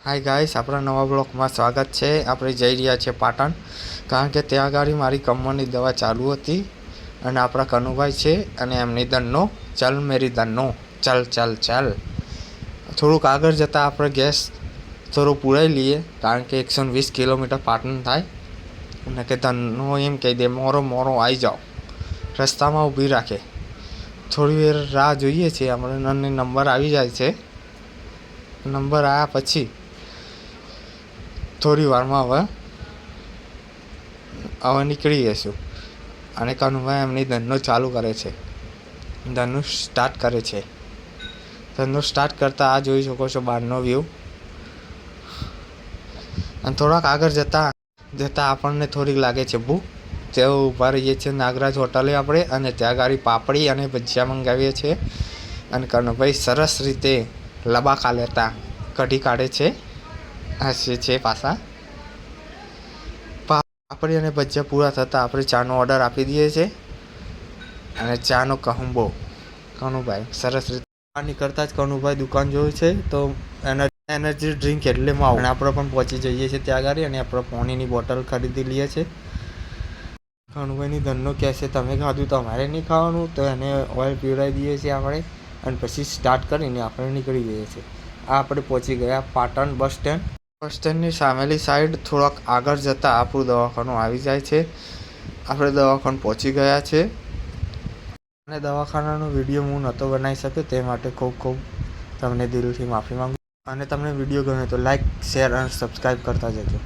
Hi guys, આપણા નવા બ્લોગમાં સ્વાગત છે. આપણે જઈ રહ્યા છીએ પાટણ, કારણ કે ત્યાં આગળ મારી કમરની દવા ચાલુ હતી અને આપણા કનુભાઈ છે અને એમની દનનો ચલ મેરી દનનો ચલ ચલ ચલ. થોડુંક આગળ જતાં આપણે ગેસ થોડો પૂરાઈ લઈએ, કારણ કે 120 કિલોમીટર પાટણ થાય અને કે ધનનો એમ કહી દે મોરો મોરો આવી જાઓ. રસ્તામાં ઊભી રાખે, થોડી વાર રાહ જોઈએ છીએ. આપણે નંબર આવી જાય છે. નંબર આવ્યા પછી થોડી વારમાં હવે નીકળી જઈશું અને કનુભાઈ એમની ધનનો ચાલુ કરે છે. ધનનું સ્ટાર્ટ કરે છે. ધનનું સ્ટાર્ટ કરતાં આ જોઈ શકો છો બહારનો વ્યૂ. અને થોડાક આગળ જતાં આપણને થોડીક લાગે છે ભૂખ. તેઓ ઊભા રહીએ છીએ નાગરાજ હોટલે આપણે, અને ત્યાં ગાડી પાપડી અને ભજીયા મંગાવીએ છીએ. અને કનુભાઈ સરસ રીતે લબાકા લેતા કઢી કાઢે છે. હસીએ છે પાછા. પાપડી અને ભજીયા પૂરા થતાં આપણે ચાનો ઓર્ડર આપી દઈએ છીએ અને ચાનો કહુંબો કનુભાઈ સરસ રીતે નીકળતા જ કનુભાઈ દુકાન જોયું છે તો એનર્જી ડ્રિંક એટલે માં અને આપણે પણ પહોંચી જઈએ છીએ ત્યાં આગળ અને આપણે પાણીની બોટલ ખરીદી લઈએ છીએ. કનુભાઈની ધનનો કહેશે તમે ખાધું તો અમારે નહીં ખાવાનું, તો એને ઓઇલ પીવડાવી દઈએ છીએ આપણે અને પછી સ્ટાર્ટ કરીને આપણે નીકળી જઈએ છીએ. આ આપણે પહોંચી ગયા પાટણ બસ સ્ટેન્ડ. બસ સ્ટેન્ડની સામેલી સાઈડ થોડાક આગળ જતાં આપણું દવાખાનું આવી જાય છે. આપણે દવાખાનું પહોંચી ગયા છે અને દવાખાનાનો વિડીયો હું નહોતો બનાવી શક્યો, તે માટે ખૂબ ખૂબ તમને દિલથી માફી માંગુ. અને તમને વિડીયો ગમે તો લાઈક, શેર અને સબસ્ક્રાઈબ કરતા જજો.